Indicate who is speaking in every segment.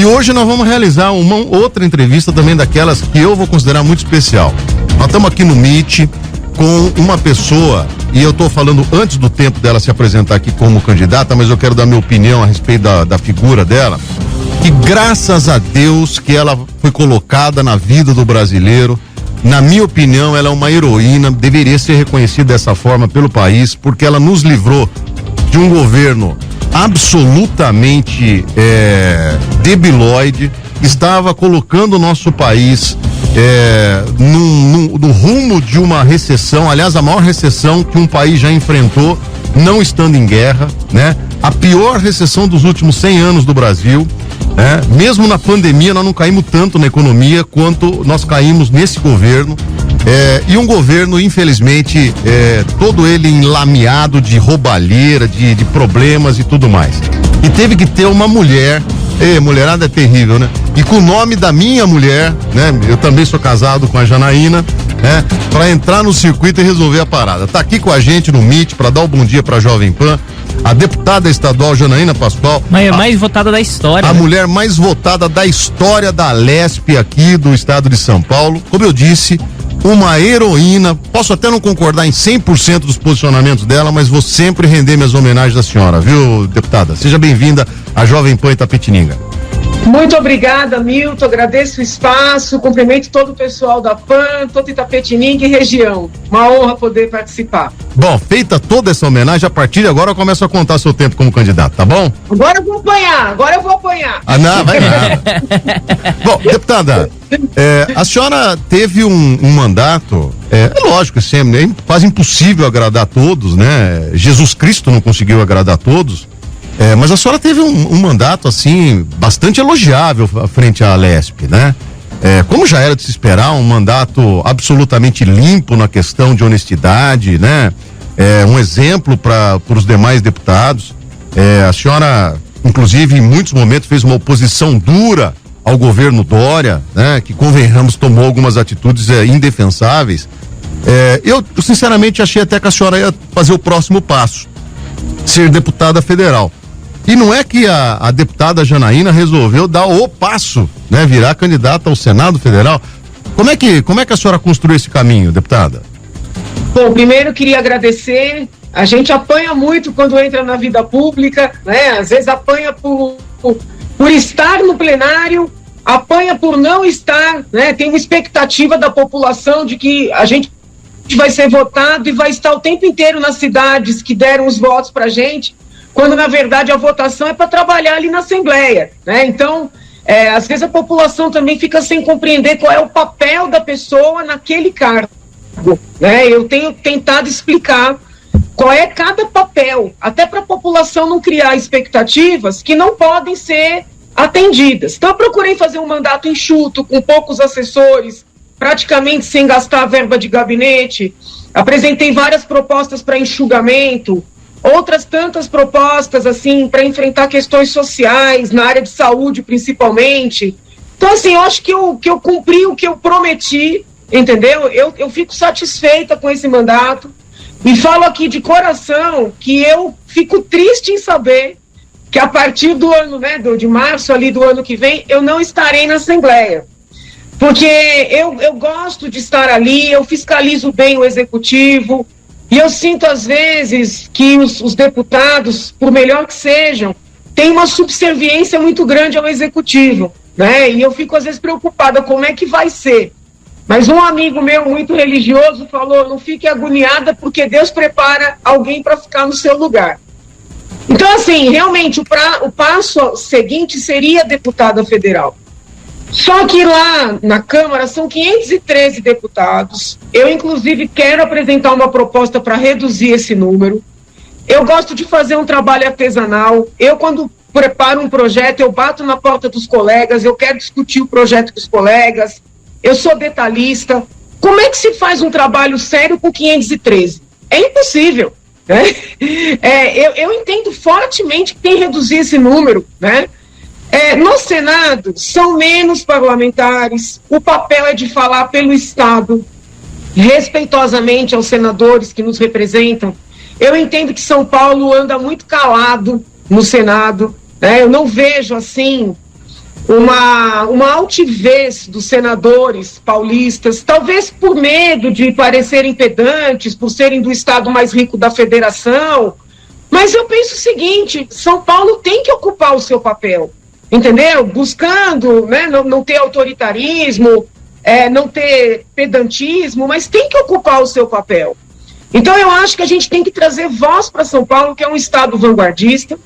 Speaker 1: E hoje nós vamos realizar uma outra entrevista também daquelas que eu vou considerar muito especial. Nós estamos aqui no Meet com uma pessoa, e eu estou falando antes do tempo dela se apresentar aqui como candidata, mas eu quero dar minha opinião a respeito da figura dela, que graças a Deus que ela foi colocada na vida do brasileiro. Na minha opinião, ela é uma heroína, deveria ser reconhecida dessa forma pelo país, porque ela nos livrou de um governo absolutamente debilóide, estava colocando o nosso país no rumo de uma recessão, aliás, a maior recessão que um país já enfrentou, não estando em guerra, né? A pior recessão dos últimos 100 anos do Brasil, né? Mesmo na pandemia nós não caímos tanto na economia quanto nós caímos nesse governo, e um governo, infelizmente, todo ele enlameado de roubalheira, de problemas e tudo mais. E teve que ter uma mulher, mulherada é terrível, né? E com o nome da minha mulher, né? Eu também sou casado com a Janaína, né? Pra entrar no circuito e resolver a parada. Tá aqui com a gente no Meet pra dar o bom dia pra Jovem Pan, a deputada estadual Janaína Pascoal.
Speaker 2: Mas a mais votada da história.
Speaker 1: A mulher mais votada da história da Lespe aqui do estado de São Paulo. Como eu disse, uma heroína. Posso até não concordar em 100% dos posicionamentos dela, mas vou sempre render minhas homenagens à senhora, viu, deputada? Seja bem-vinda à Jovem Pan Itapetininga.
Speaker 3: Muito obrigada, Milton, agradeço o espaço, cumprimento todo o pessoal da PAN, todo Itapetininga e região. Uma honra poder participar.
Speaker 1: Bom, feita toda essa homenagem, a partir de agora eu começo a contar seu tempo como candidato, tá bom?
Speaker 3: Agora eu vou apanhar.
Speaker 1: Ah, não, vai nada. Bom, deputada, a senhora teve um mandato, lógico, sempre, é quase impossível agradar a todos, né? Jesus Cristo não conseguiu agradar a todos. Mas a senhora teve um mandato, assim, bastante elogiável frente à Lespe, né? Como já era de se esperar, um mandato absolutamente limpo na questão de honestidade, né? Um exemplo para os demais deputados. A senhora, inclusive, em muitos momentos fez uma oposição dura ao governo Dória, né? Que, convenhamos, tomou algumas atitudes indefensáveis. Eu, sinceramente, achei até que a senhora ia fazer o próximo passo, ser deputada federal. E não é que a deputada Janaína resolveu dar o passo, né? Virar candidata ao Senado Federal. Como é que a senhora construiu esse caminho, deputada?
Speaker 3: Bom, primeiro queria agradecer. A gente apanha muito quando entra na vida pública, né? Às vezes apanha por estar no plenário, apanha por não estar, né? Tem uma expectativa da população de que a gente vai ser votado e vai estar o tempo inteiro nas cidades que deram os votos pra gente, quando na verdade a votação é para trabalhar ali na Assembleia, né? Então, às vezes a população também fica sem compreender qual é o papel da pessoa naquele cargo, né? Eu tenho tentado explicar qual é cada papel, até para a população não criar expectativas que não podem ser atendidas. Então eu procurei fazer um mandato enxuto, com poucos assessores, praticamente sem gastar a verba de gabinete. Apresentei várias propostas para enxugamento, outras tantas propostas, assim, para enfrentar questões sociais, na área de saúde, principalmente. Então, assim, eu acho que eu cumpri o que eu prometi, entendeu? Eu fico satisfeita com esse mandato e falo aqui de coração que eu fico triste em saber que a partir do ano, né, de março ali do ano que vem, eu não estarei na Assembleia. Porque eu gosto de estar ali, eu fiscalizo bem o Executivo, e eu sinto às vezes que os deputados, por melhor que sejam, têm uma subserviência muito grande ao Executivo, né? E eu fico às vezes preocupada como é que vai ser. Mas um amigo meu muito religioso falou: não fique agoniada porque Deus prepara alguém para ficar no seu lugar. Então, assim, realmente o passo seguinte seria deputada federal. Só que lá na Câmara são 513 deputados. Eu, inclusive, quero apresentar uma proposta para reduzir esse número. Eu gosto de fazer um trabalho artesanal. Eu, quando preparo um projeto, eu bato na porta dos colegas, eu quero discutir o projeto com os colegas. Eu sou detalhista. Como é que se faz um trabalho sério com 513? É impossível, né? Eu entendo fortemente que tem que reduzir esse número, né? No Senado, são menos parlamentares, o papel é de falar pelo Estado, respeitosamente aos senadores que nos representam. Eu entendo que São Paulo anda muito calado no Senado, né? Eu não vejo, assim, uma altivez dos senadores paulistas, talvez por medo de parecerem pedantes, por serem do estado mais rico da federação. Mas eu penso o seguinte: São Paulo tem que ocupar o seu papel, entendeu? Buscando, né, não ter autoritarismo, não ter pedantismo, mas tem que ocupar o seu papel. Então eu acho que a gente tem que trazer voz para São Paulo, que é um estado vanguardista,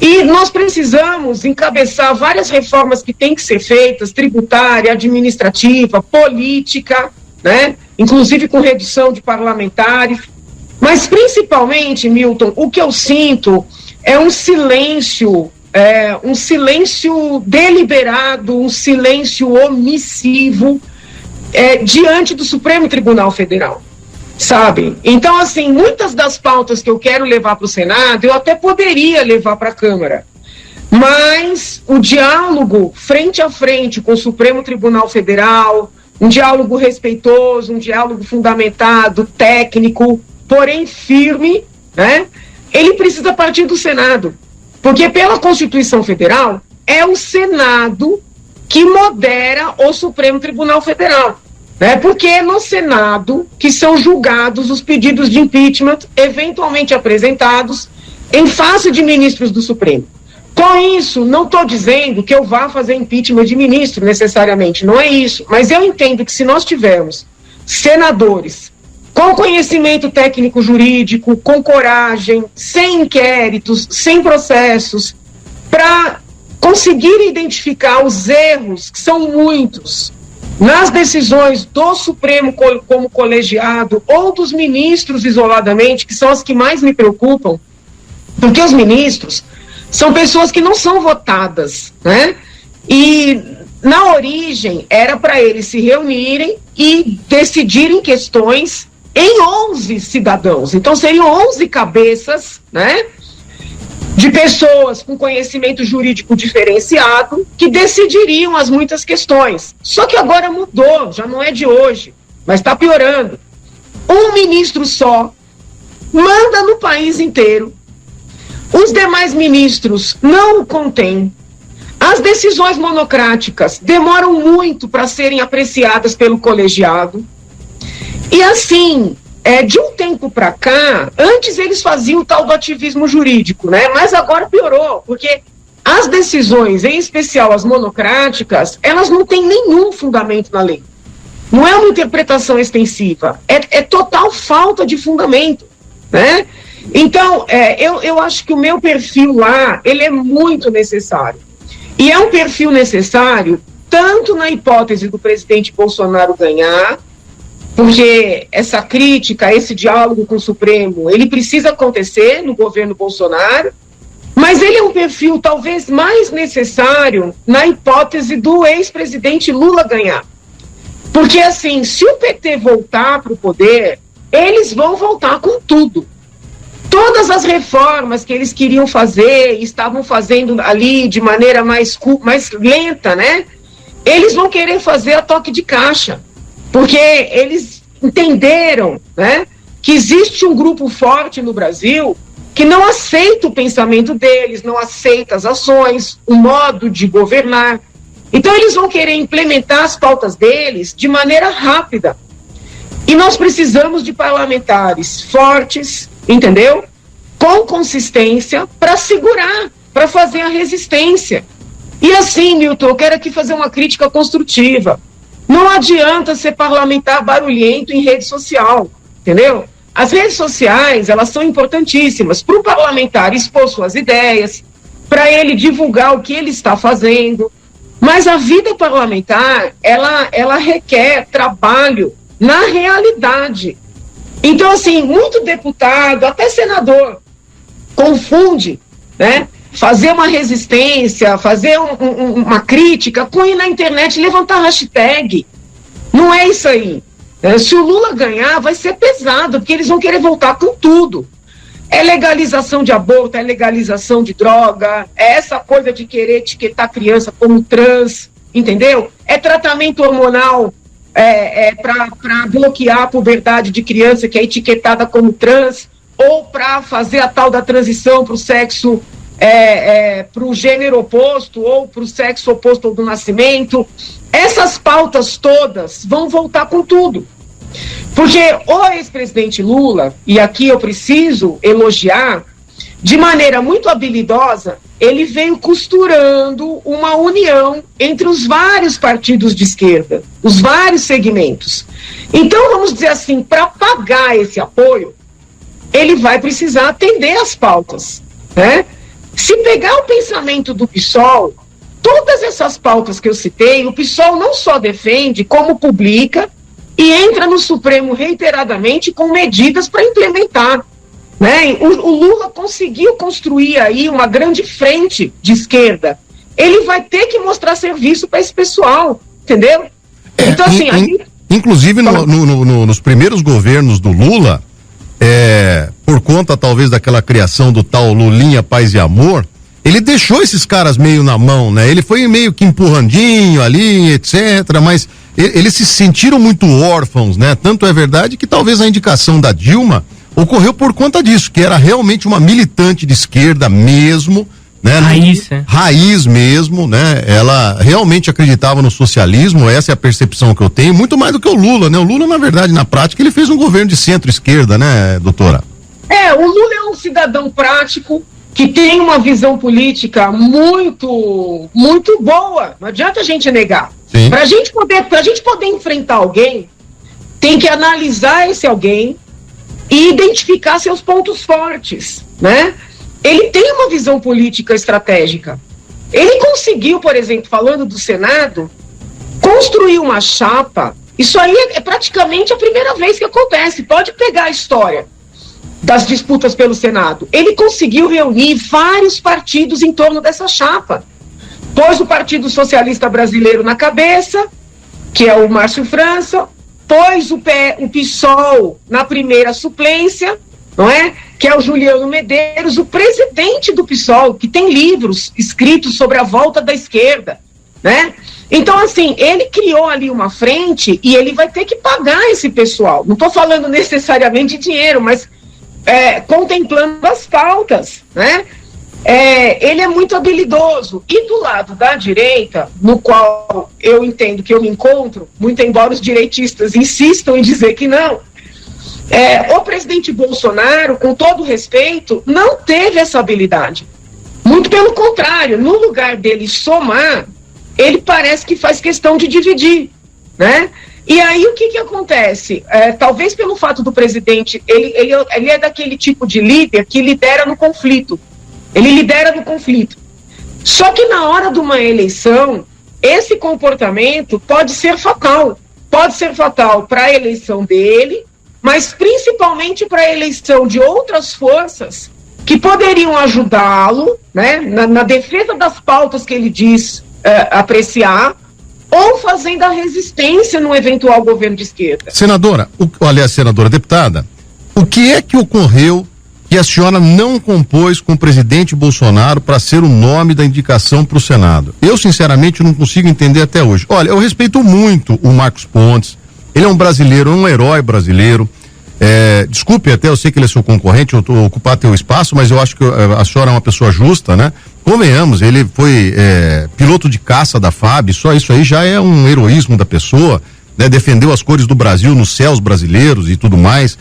Speaker 3: e nós precisamos encabeçar várias reformas que têm que ser feitas, tributária, administrativa, política, né? Inclusive com redução de parlamentares. Mas principalmente, Milton, o que eu sinto é um silêncio deliberado, um silêncio omissivo diante do Supremo Tribunal Federal. Sabe? Então, assim, muitas das pautas que eu quero levar para o Senado, eu até poderia levar para a Câmara. Mas o diálogo frente a frente com o Supremo Tribunal Federal, um diálogo respeitoso, um diálogo fundamentado, técnico, porém firme, né? Ele precisa partir do Senado. Porque pela Constituição Federal, é o Senado que modera o Supremo Tribunal Federal. Porque é no Senado que são julgados os pedidos de impeachment eventualmente apresentados em face de ministros do Supremo. Com isso, não estou dizendo que eu vá fazer impeachment de ministro necessariamente, não é isso, mas eu entendo que se nós tivermos senadores com conhecimento técnico jurídico, com coragem, sem inquéritos, sem processos, para conseguir identificar os erros, que são muitos, nas decisões do Supremo como colegiado ou dos ministros isoladamente, que são as que mais me preocupam, porque os ministros são pessoas que não são votadas, né? E na origem era para eles se reunirem e decidirem questões em 11 cidadãos. Então seriam 11 cabeças, né, de pessoas com conhecimento jurídico diferenciado que decidiriam as muitas questões. Só que agora mudou, já não é de hoje, mas está piorando. Um ministro só manda no país inteiro, os demais ministros não o contêm, as decisões monocráticas demoram muito para serem apreciadas pelo colegiado, e assim, de um tempo para cá, antes eles faziam o tal do ativismo jurídico, né? Mas agora piorou, porque as decisões, em especial as monocráticas, elas não têm nenhum fundamento na lei. Não é uma interpretação extensiva, é total falta de fundamento, né? Então, eu acho que o meu perfil lá, ele é muito necessário. E é um perfil necessário tanto na hipótese do presidente Bolsonaro ganhar, porque essa crítica, esse diálogo com o Supremo, ele precisa acontecer no governo Bolsonaro, mas ele é um perfil talvez mais necessário na hipótese do ex-presidente Lula ganhar. Porque, assim, se o PT voltar para o poder, eles vão voltar com tudo. Todas as reformas que eles queriam fazer, estavam fazendo ali de maneira mais lenta, né? Eles vão querer fazer a toque de caixa. Porque eles entenderam, né, que existe um grupo forte no Brasil que não aceita o pensamento deles, não aceita as ações, o modo de governar. Então eles vão querer implementar as pautas deles de maneira rápida. E nós precisamos de parlamentares fortes, entendeu? Com consistência para segurar, para fazer a resistência. E assim, Milton, eu quero aqui fazer uma crítica construtiva. Não adianta ser parlamentar barulhento em rede social, entendeu? As redes sociais, elas são importantíssimas para o parlamentar expor suas ideias, para ele divulgar o que ele está fazendo, mas a vida parlamentar, ela requer trabalho na realidade. Então, assim, muito deputado, até senador, confunde, né? Fazer uma resistência, fazer uma crítica, com ir na internet e levantar hashtag. Não é isso aí. Se o Lula ganhar, vai ser pesado, porque eles vão querer voltar com tudo. É legalização de aborto, é legalização de droga, é essa coisa de querer etiquetar a criança como trans, entendeu? É tratamento hormonal para bloquear a puberdade de criança que é etiquetada como trans, ou para fazer a tal da transição para o sexo para o gênero oposto ou para o sexo oposto do nascimento. Essas pautas todas vão voltar com tudo. Porque o ex-presidente Lula, e aqui eu preciso elogiar, de maneira muito habilidosa, ele veio costurando uma união entre os vários partidos de esquerda, os vários segmentos. Então, vamos dizer assim, para pagar esse apoio, ele vai precisar atender às pautas, né? Se pegar o pensamento do PSOL, todas essas pautas que eu citei, o PSOL não só defende, como publica e entra no Supremo reiteradamente com medidas para implementar, né? O Lula conseguiu construir aí uma grande frente de esquerda. Ele vai ter que mostrar serviço para esse pessoal, entendeu? Então, assim,
Speaker 1: inclusive nos primeiros governos do Lula, por conta talvez daquela criação do tal Lulinha Paz e Amor, ele deixou esses caras meio na mão, né? Ele foi meio que empurrandinho ali, etc, mas eles se sentiram muito órfãos, né? Tanto é verdade que talvez a indicação da Dilma ocorreu por conta disso, que era realmente uma militante de esquerda mesmo, né? Raiz mesmo, né? Ela realmente acreditava no socialismo, essa é a percepção que eu tenho, muito mais do que o Lula, né? O Lula, na verdade, na prática, ele fez um governo de centro-esquerda, né, doutora?
Speaker 3: O Lula é um cidadão prático, que tem uma visão política muito, muito boa, não adianta a gente negar. Para a gente poder enfrentar alguém, tem que analisar esse alguém e identificar seus pontos fortes, né? Ele tem uma visão política estratégica. Ele conseguiu, por exemplo, falando do Senado, construir uma chapa. Isso aí é praticamente a primeira vez que acontece. Pode pegar a história das disputas pelo Senado. Ele conseguiu reunir vários partidos em torno dessa chapa. Pôs o Partido Socialista Brasileiro na cabeça, que é o Márcio França, pôs o PSOL na primeira suplência, não é? Que é o Juliano Medeiros, o presidente do PSOL, que tem livros escritos sobre a volta da esquerda, né? Então, assim, ele criou ali uma frente e ele vai ter que pagar esse pessoal. Não estou falando necessariamente de dinheiro, mas contemplando as pautas, né? Ele é muito habilidoso. E do lado da direita, no qual eu entendo que eu me encontro, muito embora os direitistas insistam em dizer que não, o presidente Bolsonaro, com todo respeito, não teve essa habilidade. Muito pelo contrário, no lugar dele somar, ele parece que faz questão de dividir, né? E aí o que acontece? Talvez pelo fato do presidente, ele é daquele tipo de líder que lidera no conflito. Ele lidera no conflito. Só que na hora de uma eleição, esse comportamento pode ser fatal. Pode ser fatal para a eleição dele, mas principalmente para a eleição de outras forças que poderiam ajudá-lo, né, na defesa das pautas que ele diz apreciar, ou fazendo a resistência no eventual governo de esquerda.
Speaker 1: Senadora, senadora deputada, o que é que ocorreu que a senhora não compôs com o presidente Bolsonaro para ser o nome da indicação para o Senado? Eu, sinceramente, não consigo entender até hoje. Olha, eu respeito muito o Marcos Pontes, ele é um brasileiro, um herói brasileiro. Desculpe, até eu sei que ele é seu concorrente, eu estou ocupar teu espaço, mas eu acho que a senhora é uma pessoa justa, né? Convenhamos, ele foi piloto de caça da FAB, só isso aí já é um heroísmo da pessoa, né? Defendeu as cores do Brasil nos céus brasileiros e tudo mais.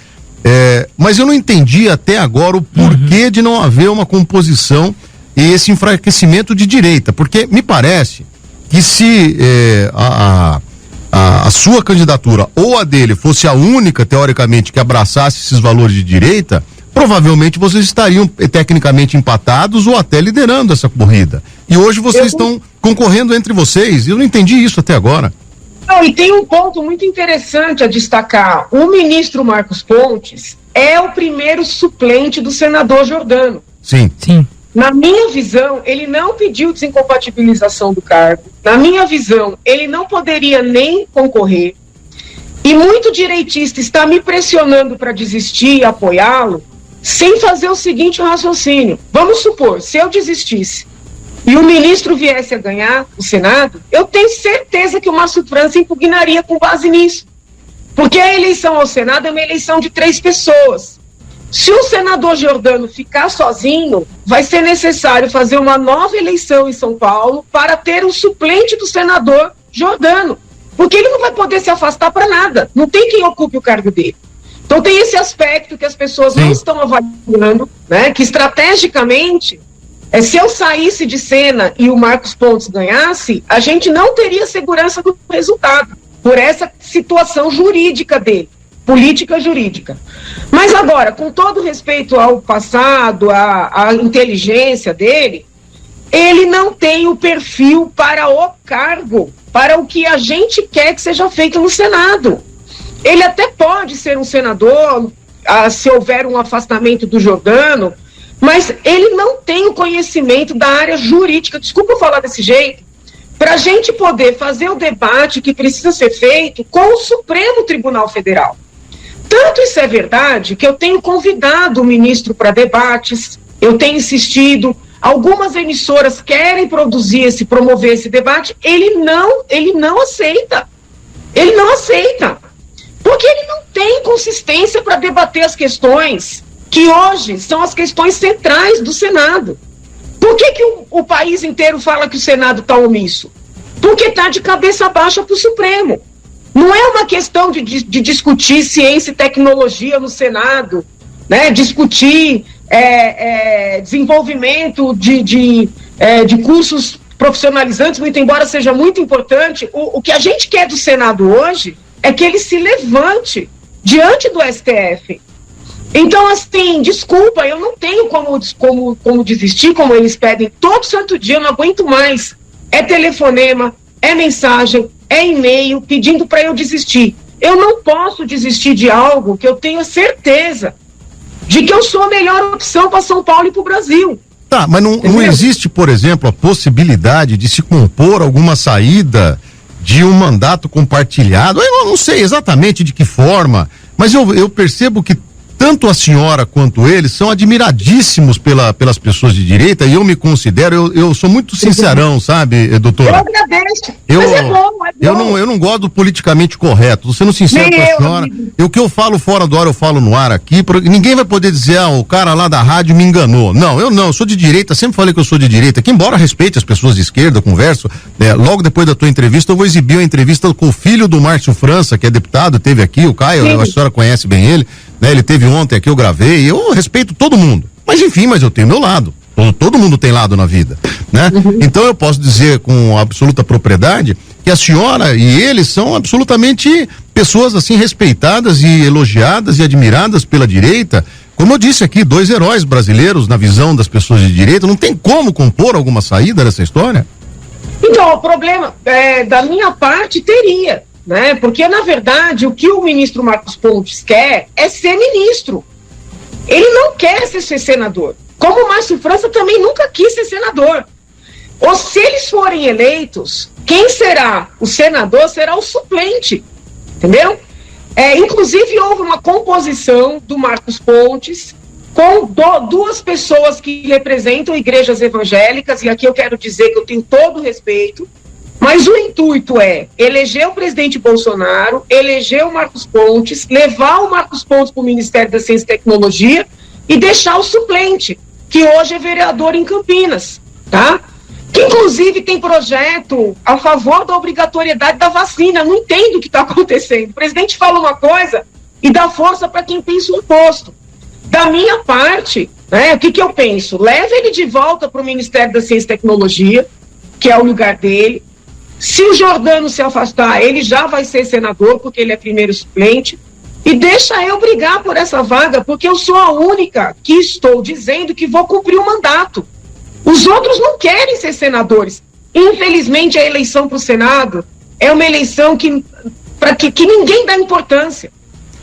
Speaker 1: Mas eu não entendi até agora o porquê de não haver uma composição e esse enfraquecimento de direita, porque me parece que se a sua candidatura ou a dele fosse a única, teoricamente, que abraçasse esses valores de direita, provavelmente vocês estariam tecnicamente empatados ou até liderando essa corrida. E hoje vocês estão concorrendo entre vocês. Eu não entendi isso até agora.
Speaker 3: Não, e tem um ponto muito interessante a destacar. O ministro Marcos Pontes é o primeiro suplente do senador Giordano.
Speaker 1: Sim.
Speaker 3: Na minha visão, ele não pediu desincompatibilização do cargo. Na minha visão, ele não poderia nem concorrer. E muito direitista está me pressionando para desistir e apoiá-lo, sem fazer o seguinte raciocínio. Vamos supor, se eu desistisse e o ministro viesse a ganhar o Senado, eu tenho certeza que o Márcio França impugnaria com base nisso. Porque a eleição ao Senado é uma eleição de 3 pessoas. Se o senador Giordano ficar sozinho, vai ser necessário fazer uma nova eleição em São Paulo para ter um suplente do senador Giordano, porque ele não vai poder se afastar para nada, não tem quem ocupe o cargo dele. Então tem esse aspecto que as pessoas não estão avaliando, né, que estrategicamente, se eu saísse de cena e o Marcos Pontes ganhasse, a gente não teria segurança do resultado, por essa situação jurídica dele, política jurídica. Mas agora, com todo respeito ao passado, à inteligência dele, ele não tem o perfil para o cargo, para o que a gente quer que seja feito no Senado. Ele até pode ser um senador, se houver um afastamento do Giordano, mas ele não tem o conhecimento da área jurídica, desculpa eu falar desse jeito, para a gente poder fazer o debate que precisa ser feito com o Supremo Tribunal Federal. Tanto isso é verdade que eu tenho convidado o ministro para debates, eu tenho insistido, algumas emissoras querem promover esse debate, ele não aceita. Ele não aceita. Porque ele não tem consistência para debater as questões que hoje são as questões centrais do Senado. Por que o país inteiro fala que o Senado está omisso? Porque está de cabeça baixa para o Supremo. Não é uma questão de discutir ciência e tecnologia no Senado, né? Discutir desenvolvimento de cursos profissionalizantes, muito embora seja muito importante. O que a gente quer do Senado hoje é que ele se levante diante do STF. Então, assim, desculpa, eu não tenho como desistir, como eles pedem todo santo dia, eu não aguento mais. É telefonema, é mensagem, é e-mail pedindo para eu desistir. Eu não posso desistir de algo que eu tenho certeza de que eu sou a melhor opção para São Paulo e para o Brasil.
Speaker 1: Tá, mas não existe, por exemplo, a possibilidade de se compor alguma saída de um mandato compartilhado? Eu não sei exatamente de que forma, mas eu percebo que tanto a senhora quanto eles são admiradíssimos pelas pessoas de direita, e eu me considero, eu sou muito sincerão, sabe, doutora?
Speaker 3: Eu agradeço, mas é bom.
Speaker 1: Eu não gosto do politicamente correto, tô sendo sincero com a senhora. O que eu falo fora do ar, eu falo no ar aqui, ninguém vai poder dizer, o cara lá da rádio me enganou. Não, eu sou de direita, sempre falei que eu sou de direita, que embora respeite as pessoas de esquerda, converso, logo depois da tua entrevista, eu vou exibir uma entrevista com o filho do Márcio França, que é deputado, teve aqui, o Caio, a senhora conhece bem ele, né? Ele teve ontem aqui, eu gravei, eu respeito todo mundo, mas enfim, mas eu tenho meu lado, todo mundo tem lado na vida, né? Então eu posso dizer com absoluta propriedade que a senhora e eles são absolutamente pessoas assim respeitadas e elogiadas e admiradas pela direita, como eu disse aqui, 2 heróis brasileiros na visão das pessoas de direita. Não tem como compor alguma saída dessa história?
Speaker 3: Então, o problema da minha parte teria, né? Porque, na verdade, o que o ministro Marcos Pontes quer é ser ministro. Ele não quer ser senador. Como o Márcio França também nunca quis ser senador. Ou se eles forem eleitos, quem será o senador será o suplente. Entendeu? Inclusive, houve uma composição do Marcos Pontes com 2 pessoas que representam igrejas evangélicas, e aqui eu quero dizer que eu tenho todo o respeito. Mas o intuito é eleger o presidente Bolsonaro, eleger o Marcos Pontes, levar o Marcos Pontes para o Ministério da Ciência e Tecnologia e deixar o suplente, que hoje é vereador em Campinas, tá? Que inclusive tem projeto a favor da obrigatoriedade da vacina. Não entendo o que está acontecendo. O presidente fala uma coisa e dá força para quem pensa o oposto. Da minha parte, né, o que eu penso? Leva ele de volta para o Ministério da Ciência e Tecnologia, que é o lugar dele. Se o Giordano se afastar, ele já vai ser senador, porque ele é primeiro suplente, e deixa eu brigar por essa vaga, porque eu sou a única que estou dizendo que vou cumprir o mandato. Os outros não querem ser senadores. Infelizmente, a eleição para o Senado é uma eleição que ninguém dá importância.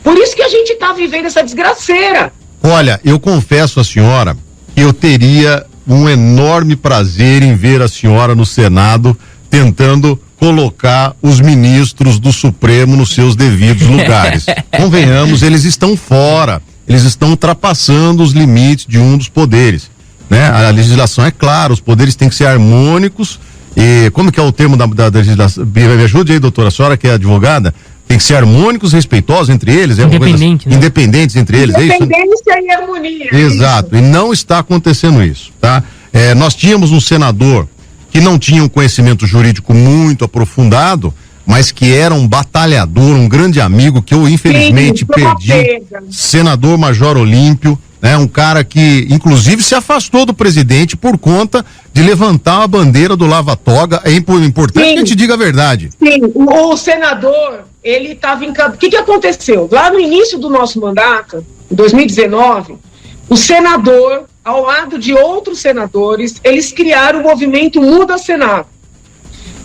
Speaker 3: Por isso que a gente está vivendo essa desgraceira.
Speaker 1: Olha, eu confesso à senhora que eu teria um enorme prazer em ver a senhora no Senado tentando colocar os ministros do Supremo nos seus devidos lugares. Convenhamos, eles estão fora, eles estão ultrapassando os limites de um dos poderes, né? A legislação é clara, os poderes têm que ser harmônicos. E como que é o termo da legislação? Me ajude aí, doutora, a senhora que é advogada. Tem que ser harmônicos, respeitosos entre eles,
Speaker 2: Independente, né?
Speaker 1: Independentes entre eles, é isso?
Speaker 3: Independência e harmonia.
Speaker 1: Exato, e não está acontecendo isso, tá? Nós tínhamos um senador que não tinha um conhecimento jurídico muito aprofundado, mas que era um batalhador, um grande amigo que eu infelizmente perdi, senador Major Olímpio, né? Um cara que inclusive se afastou do presidente por conta de levantar a bandeira do lava-toga. É importante que a gente diga a verdade.
Speaker 3: Sim, o senador, ele estava em campo. O que aconteceu? Lá no início do nosso mandato, em 2019, o senador, ao lado de outros senadores, eles criaram o movimento Muda Senado.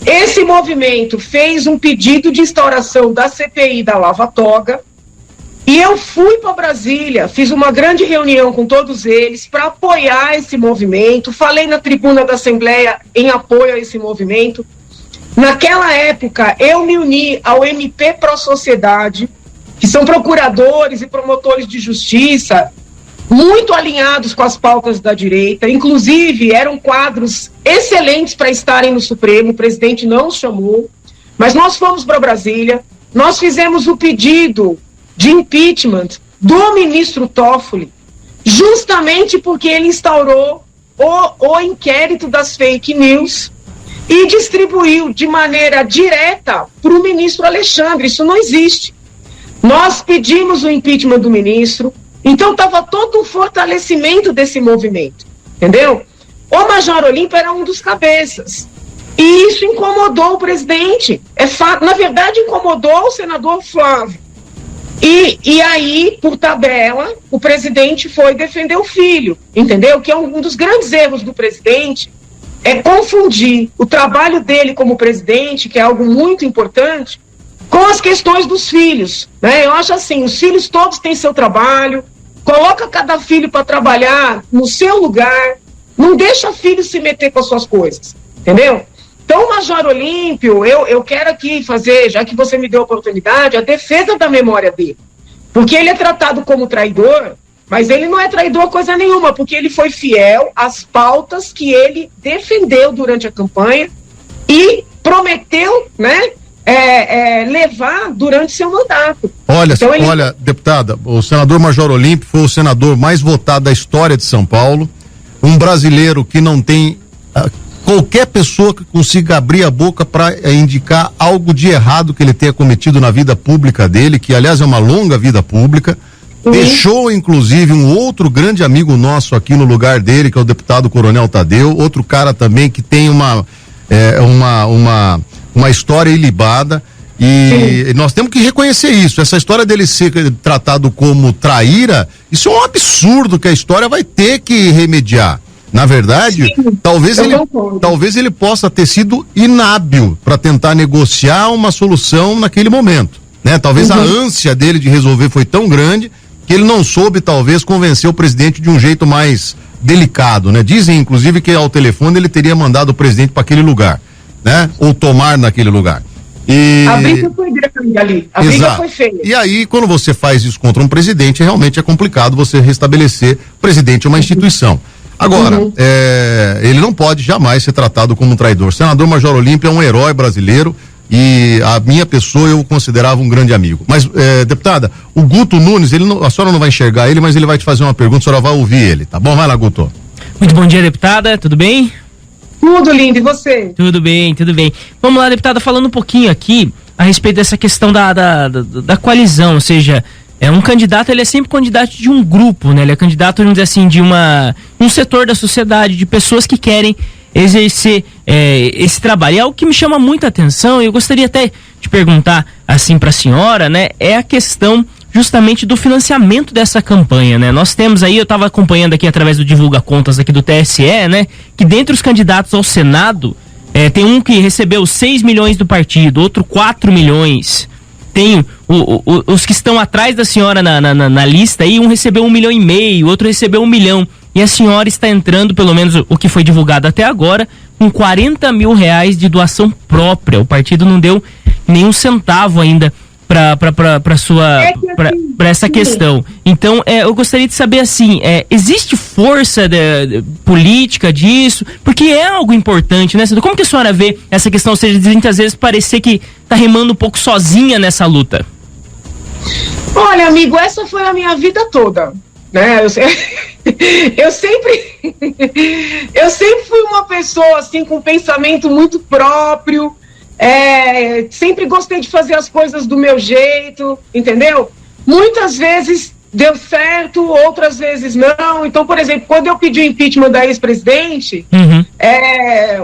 Speaker 3: Esse movimento fez um pedido de instauração da CPI da lava-toga, e eu fui para Brasília, fiz uma grande reunião com todos eles para apoiar esse movimento, falei na tribuna da Assembleia em apoio a esse movimento. Naquela época, eu me uni ao MP Pro Sociedade, que são procuradores e promotores de justiça, muito alinhados com as pautas da direita, inclusive eram quadros excelentes para estarem no Supremo, o presidente não os chamou, mas nós fomos para Brasília, nós fizemos o pedido de impeachment do ministro Toffoli, justamente porque ele instaurou o inquérito das fake news e distribuiu de maneira direta para o ministro Alexandre. Isso não existe. Nós pedimos o impeachment do ministro, então estava todo um fortalecimento desse movimento, entendeu? O Major Olímpio era um dos cabeças, e isso incomodou o presidente, na verdade incomodou o senador Flávio, e aí, por tabela, o presidente foi defender o filho, entendeu? Que é um dos grandes erros do presidente, é confundir o trabalho dele como presidente, que é algo muito importante, com as questões dos filhos, né? Eu acho assim, os filhos todos têm seu trabalho, coloca cada filho para trabalhar no seu lugar, não deixa filho se meter com as suas coisas, entendeu? Então, o Major Olímpio, eu quero aqui fazer, já que você me deu a oportunidade, a defesa da memória dele, porque ele é tratado como traidor, mas ele não é traidor coisa nenhuma, porque ele foi fiel às pautas que ele defendeu durante a campanha e prometeu, né, levar durante seu mandato.
Speaker 1: Olha, então, olha, deputada, o senador Major Olímpio foi o senador mais votado da história de São Paulo, um brasileiro que não tem qualquer pessoa que consiga abrir a boca para indicar algo de errado que ele tenha cometido na vida pública dele, que aliás é uma longa vida pública. Deixou inclusive um outro grande amigo nosso aqui no lugar dele, que é o deputado Coronel Tadeu, outro cara também que tem uma história ilibada, e nós temos que reconhecer isso. Essa história dele ser tratado como traíra, isso é um absurdo que a história vai ter que remediar. Na verdade, talvez ele possa ter sido inábil para tentar negociar uma solução naquele momento, né? Talvez a ânsia dele de resolver foi tão grande que ele não soube, talvez, convencer o presidente de um jeito mais delicado, né? Dizem, inclusive, que ao telefone ele teria mandado o presidente para aquele lugar, né? Ou tomar naquele lugar.
Speaker 3: A briga foi grande ali, a briga foi feia.
Speaker 1: E aí, quando você faz isso contra um presidente, realmente é complicado você restabelecer. O presidente é uma instituição. Agora, ele não pode jamais ser tratado como um traidor. O senador Major Olímpio é um herói brasileiro e a minha pessoa eu o considerava um grande amigo. Mas, deputada, o Guto Nunes, a senhora não vai enxergar ele, mas ele vai te fazer uma pergunta, a senhora vai ouvir ele, tá bom? Vai lá, Guto.
Speaker 2: Muito bom dia, deputada, tudo bem?
Speaker 3: Tudo lindo, e você?
Speaker 2: Tudo bem, tudo bem. Vamos lá, deputada, falando um pouquinho aqui a respeito dessa questão da coalizão, ou seja, um candidato, ele é sempre candidato de um grupo, né? Ele é candidato, vamos dizer assim, de um setor da sociedade, de pessoas que querem exercer esse trabalho. E algo que me chama muita atenção, e eu gostaria até de perguntar assim para a senhora, né? É a questão justamente do financiamento dessa campanha, né? Nós temos aí, eu estava acompanhando aqui através do Divulga Contas aqui do TSE, né? Que dentre os candidatos ao Senado, tem um que recebeu 6 milhões do partido, outro 4 milhões. Tem os que estão atrás da senhora na lista aí, um recebeu 1,5 milhão, outro recebeu 1 milhão. E a senhora está entrando, pelo menos o que foi divulgado até agora, com 40 mil reais de doação própria. O partido não deu nenhum centavo ainda para essa questão. Então, eu gostaria de saber assim, existe força política disso? Porque é algo importante, né? Como que a senhora vê essa questão, ou seja, de muitas vezes parecer que tá remando um pouco sozinha nessa luta?
Speaker 3: Olha, amigo, essa foi a minha vida toda, né? Eu sempre fui uma pessoa assim com um pensamento muito próprio. Sempre gostei de fazer as coisas do meu jeito, entendeu? Muitas vezes deu certo, outras vezes não. Então, por exemplo, quando eu pedi o impeachment da ex-presidente,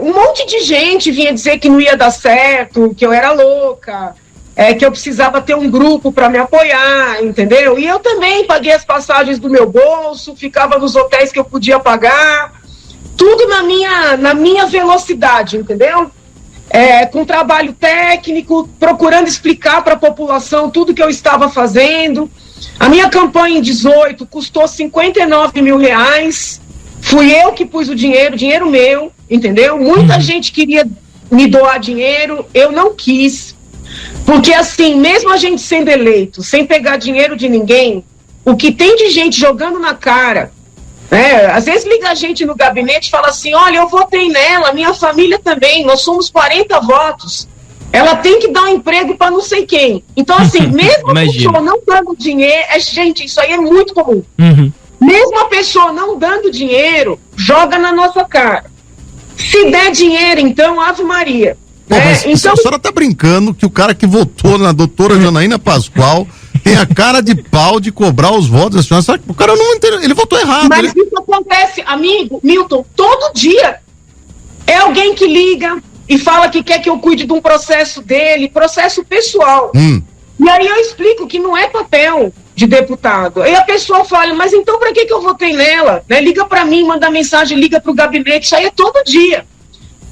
Speaker 3: um monte de gente vinha dizer que não ia dar certo, que eu era louca, que eu precisava ter um grupo para me apoiar, entendeu? E eu também paguei as passagens do meu bolso, ficava nos hotéis que eu podia pagar, tudo na minha velocidade, entendeu? Com trabalho técnico, procurando explicar para a população tudo que eu estava fazendo. A minha campanha em 18 custou 59 mil reais, fui eu que pus o dinheiro meu, entendeu? Muita gente queria me doar dinheiro, eu não quis, porque assim, mesmo a gente sendo eleito, sem pegar dinheiro de ninguém, o que tem de gente jogando na cara, às vezes liga a gente no gabinete e fala assim, olha, eu votei nela, minha família também, nós somos 40 votos, ela tem que dar um emprego para não sei quem. Então assim, mesmo a pessoa não dando dinheiro, gente, isso aí é muito comum. Mesmo a pessoa não dando dinheiro, joga na nossa cara. Se der dinheiro, então, Ave Maria.
Speaker 1: Então, a senhora tá brincando que o cara que votou na doutora Janaína Pascoal tem a cara de pau de cobrar os votos. A senhora, o cara não entendeu, ele votou errado.
Speaker 3: Mas isso acontece, amigo, Milton, todo dia. É alguém que liga e fala que quer que eu cuide de um processo dele, processo pessoal. E aí eu explico que não é papel de deputado. Aí a pessoa fala, mas então para que eu votei nela? Liga para mim, manda mensagem, liga para o gabinete, isso aí é todo dia.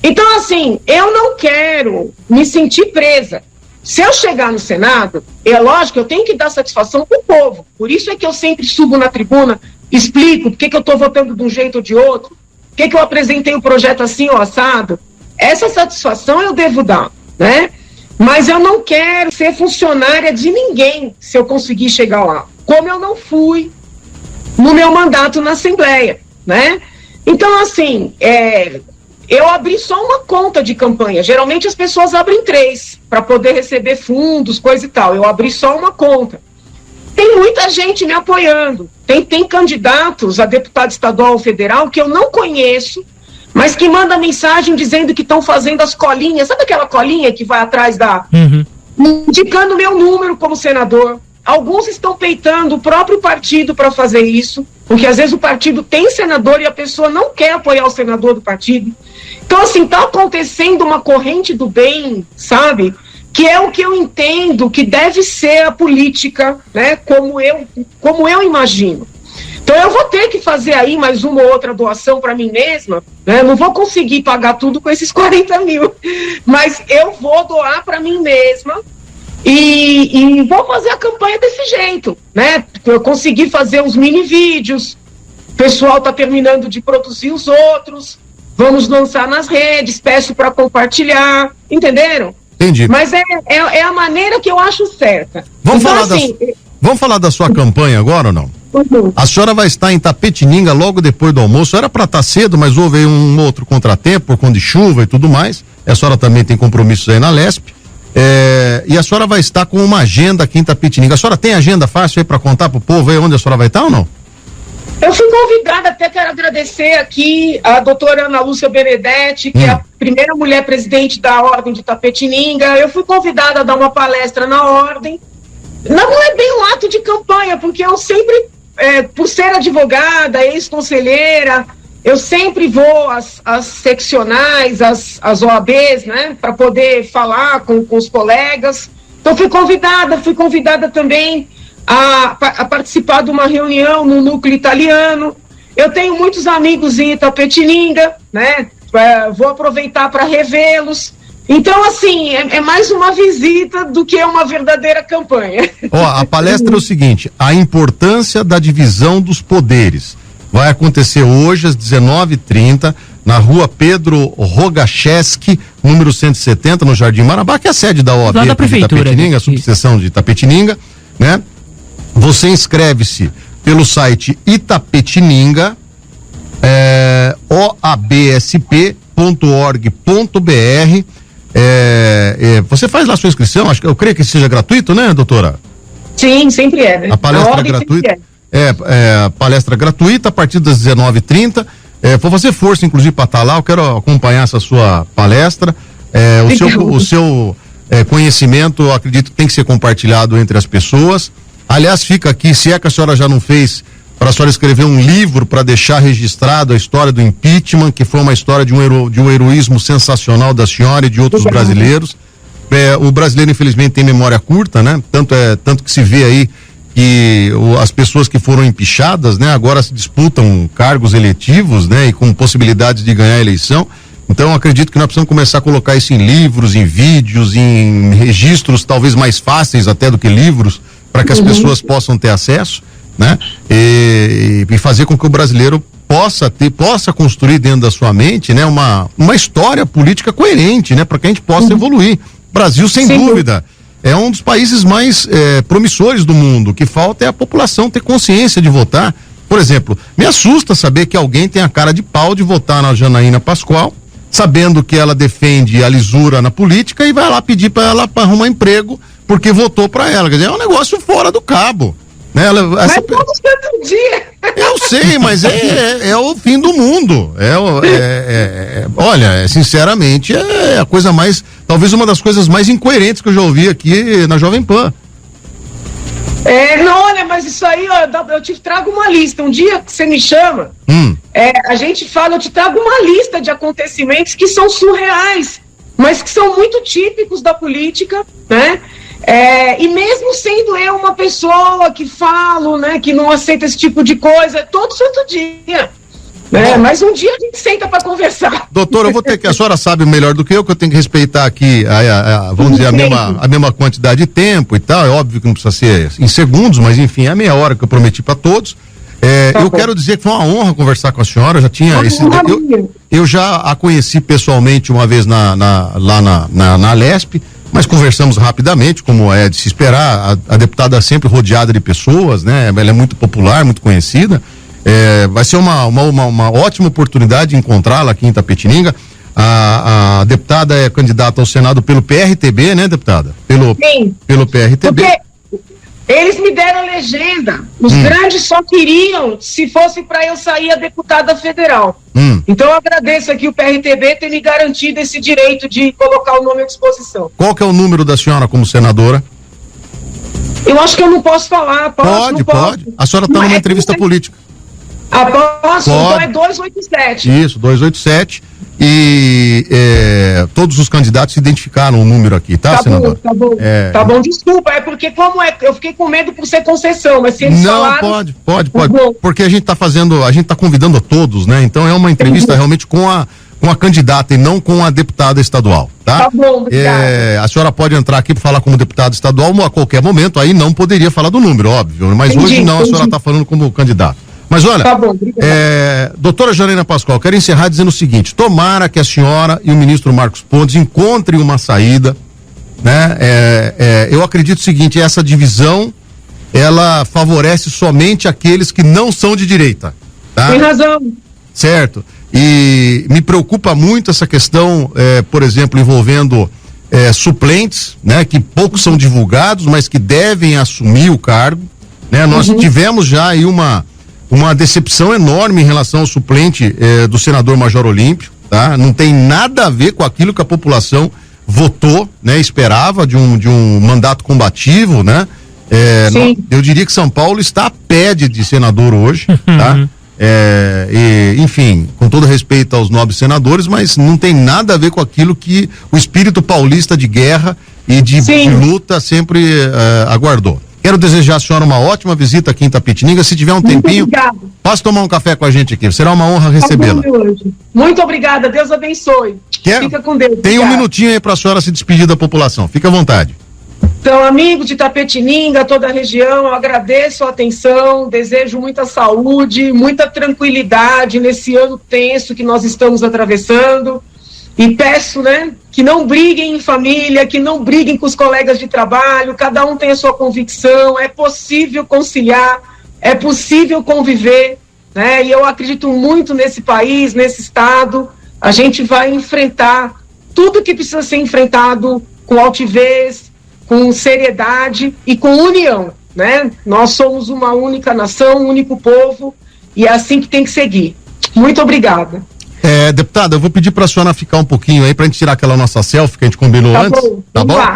Speaker 3: Então, assim, eu não quero me sentir presa. Se eu chegar no Senado, é lógico, eu tenho que dar satisfação pro povo. Por isso é que eu sempre subo na tribuna, explico por que eu estou votando de um jeito ou de outro, por que eu apresentei o projeto assim ou assado. Essa satisfação eu devo dar, né? Mas eu não quero ser funcionária de ninguém se eu conseguir chegar lá. Como eu não fui no meu mandato na Assembleia, né? Então, assim, eu abri só uma conta de campanha. Geralmente as pessoas abrem 3 para poder receber fundos, coisa e tal. Eu abri só uma conta. Tem muita gente me apoiando. Tem candidatos a deputado estadual ou federal que eu não conheço, mas que manda mensagem dizendo que estão fazendo as colinhas. Sabe aquela colinha que vai atrás indicando meu número como senador? Alguns estão peitando o próprio partido para fazer isso, porque às vezes o partido tem senador e a pessoa não quer apoiar o senador do partido. Então, assim, está acontecendo uma corrente do bem, sabe? Que é o que eu entendo que deve ser a política, né? Como eu imagino. Então, eu vou ter que fazer aí mais uma ou outra doação para mim mesma, né? Não vou conseguir pagar tudo com esses 40 mil, mas eu vou doar para mim mesma. E vou fazer a campanha desse jeito, né? Eu consegui fazer uns mini vídeos, o pessoal está terminando de produzir os outros, vamos lançar nas redes, peço para compartilhar, entenderam?
Speaker 1: Entendi.
Speaker 3: Mas é a maneira que eu acho certa.
Speaker 1: Vamos falar da sua campanha agora ou não? A senhora vai estar em Itapetininga logo depois do almoço. Era para estar cedo, mas houve aí um outro contratempo por conta de chuva e tudo mais. A senhora também tem compromissos aí na Lesp. E a senhora vai estar com uma agenda aqui em Itapetininga. A senhora tem agenda fácil aí para contar pro povo aí onde a senhora vai estar ou não?
Speaker 3: Eu fui convidada, até quero agradecer aqui a doutora Ana Lúcia Benedetti, que é a primeira mulher presidente da Ordem de Itapetininga. Eu fui convidada a dar uma palestra na Ordem. Não é bem um ato de campanha, porque eu sempre, por ser advogada, ex-conselheira, eu sempre vou às seccionais, às OABs, né, para poder falar com os colegas. Então fui convidada também a participar de uma reunião no núcleo italiano. Eu tenho muitos amigos em Itapetininga, né, vou aproveitar para revê-los. Então, assim, é mais uma visita do que uma verdadeira campanha.
Speaker 1: A palestra é o seguinte: a importância da divisão dos poderes. Vai acontecer hoje às 19h30 na rua Pedro Rogacheski, número 170, no Jardim Marabá, que é a sede da OAB
Speaker 2: da prefeitura,
Speaker 1: de Itapetininga, a subseção de Itapetininga, né? Você inscreve-se pelo site Itapetininga, oabsp.org.br. Você faz lá a sua inscrição, eu creio que seja gratuito, né, doutora?
Speaker 3: Sim, sempre é, né?
Speaker 1: A palestra gratuita. A palestra gratuita a partir das 19h30. Vou fazer força, inclusive, para estar lá. Eu quero acompanhar essa sua palestra. O seu conhecimento, eu acredito que tem que ser compartilhado entre as pessoas. Aliás, fica aqui, se é que a senhora já não fez, para a senhora escrever um livro para deixar registrado a história do impeachment, que foi uma história de um heroísmo sensacional da senhora e de outros brasileiros. O brasileiro, infelizmente, tem memória curta, né? Tanto que se vê aí que as pessoas que foram empichadas, né, agora se disputam cargos eletivos, né, e com possibilidades de ganhar a eleição. Então, acredito que nós precisamos começar a colocar isso em livros, em vídeos, em registros talvez mais fáceis até do que livros, para que as pessoas possam ter acesso, né, e fazer com que o brasileiro possa construir dentro da sua mente, né, uma história política coerente, né, para que a gente possa evoluir. Brasil, sem dúvida, é um dos países mais promissores do mundo. O que falta é a população ter consciência de votar. Por exemplo, me assusta saber que alguém tem a cara de pau de votar na Janaína Pascoal, sabendo que ela defende a lisura na política, e vai lá pedir para ela para arrumar emprego porque votou para ela. Quer dizer, é um negócio fora do cabo, né?
Speaker 3: Mas todos todo dia.
Speaker 1: Eu sei, mas é o fim do mundo. Olha, sinceramente, é a coisa mais, talvez uma das coisas mais incoerentes que eu já ouvi aqui na Jovem Pan.
Speaker 3: Não, olha, mas isso aí, ó, eu te trago uma lista. Um dia que você me chama, a gente fala, eu te trago uma lista de acontecimentos que são surreais, mas que são muito típicos da política, né? E mesmo sendo eu uma pessoa que falo, né, que não aceita esse tipo de coisa, todo santo dia. Mas um dia a gente senta para conversar.
Speaker 1: Doutora, eu vou ter que, a senhora sabe melhor do que eu tenho que respeitar aqui, vamos dizer, a mesma quantidade de tempo e tal. É óbvio que não precisa ser em segundos, mas enfim, é a meia hora que eu prometi para todos. Eu quero dizer que foi uma honra conversar com a senhora. Eu já tinha eu já a conheci pessoalmente uma vez lá na Lesp, mas conversamos rapidamente, como é de se esperar. A deputada é sempre rodeada de pessoas, né? Ela é muito popular, muito conhecida. Vai ser uma ótima oportunidade de encontrá-la aqui em Itapetininga. A deputada é candidata ao Senado pelo PRTB, né, deputada?
Speaker 3: Sim.
Speaker 1: Pelo PRTB.
Speaker 3: Porque eles me deram a legenda. Os grandes só queriam se fosse para eu sair a deputada federal. Então eu agradeço aqui o PRTB ter me garantido esse direito de colocar o nome à disposição.
Speaker 1: Qual que é o número da senhora como senadora?
Speaker 3: Eu acho que eu não posso falar.
Speaker 1: Pode. A senhora está numa entrevista política.
Speaker 3: Posso? Então é 287.
Speaker 1: Isso, 287. E todos os candidatos se identificaram o número aqui, tá, senador?
Speaker 3: Tá bom, desculpa, porque eu fiquei com medo por ser concessão, mas se eles falaram...
Speaker 1: Pode, porque a gente tá convidando a todos, né? Então é uma entrevista realmente com a candidata e não com a deputada estadual, tá?
Speaker 3: Tá bom, obrigada.
Speaker 1: A senhora pode entrar aqui para falar como deputada estadual a qualquer momento, aí não poderia falar do número, óbvio, mas hoje não, a senhora tá falando como candidato. Mas olha,
Speaker 3: tá bom,
Speaker 1: doutora Janaína Pascoal, quero encerrar dizendo o seguinte: tomara que a senhora e o ministro Marcos Pontes encontrem uma saída, né? Eu acredito o seguinte: essa divisão, ela favorece somente aqueles que não são de direita, tá?
Speaker 3: Tem razão.
Speaker 1: Certo. E me preocupa muito essa questão, por exemplo, envolvendo suplentes, né? Que poucos são divulgados, mas que devem assumir o cargo, né? Nós tivemos já aí uma decepção enorme em relação ao suplente do senador Major Olímpio, tá? Não tem nada a ver com aquilo que a população votou, né? Esperava de um mandato combativo, né? Eu diria que São Paulo está a pé de senador hoje, tá? Enfim, com todo respeito aos nobres senadores, mas não tem nada a ver com aquilo que o espírito paulista de guerra e de luta sempre aguardou. Quero desejar à senhora uma ótima visita aqui em Itapetininga. Se tiver um tempinho, passe tomar um café com a gente aqui. Será uma honra recebê-la.
Speaker 3: Muito obrigada, Deus abençoe. Fica com Deus.
Speaker 1: Tem um minutinho aí para a senhora se despedir da população. Fica à vontade.
Speaker 3: Então, amigos de Itapetininga, toda a região, eu agradeço a atenção, desejo muita saúde, muita tranquilidade nesse ano tenso que nós estamos atravessando. E peço, né, que não briguem em família, que não briguem com os colegas de trabalho, cada um tem a sua convicção, é possível conciliar, é possível conviver, né, e eu acredito muito nesse país, nesse estado. A gente vai enfrentar tudo que precisa ser enfrentado com altivez, com seriedade e com união, né? Nós somos uma única nação, um único povo, e é assim que tem que seguir. Muito obrigada.
Speaker 1: Deputada, eu vou pedir para a senhora ficar um pouquinho aí pra gente tirar aquela nossa selfie que a gente combinou antes.
Speaker 3: Bom,
Speaker 1: tá bom?
Speaker 3: Lá.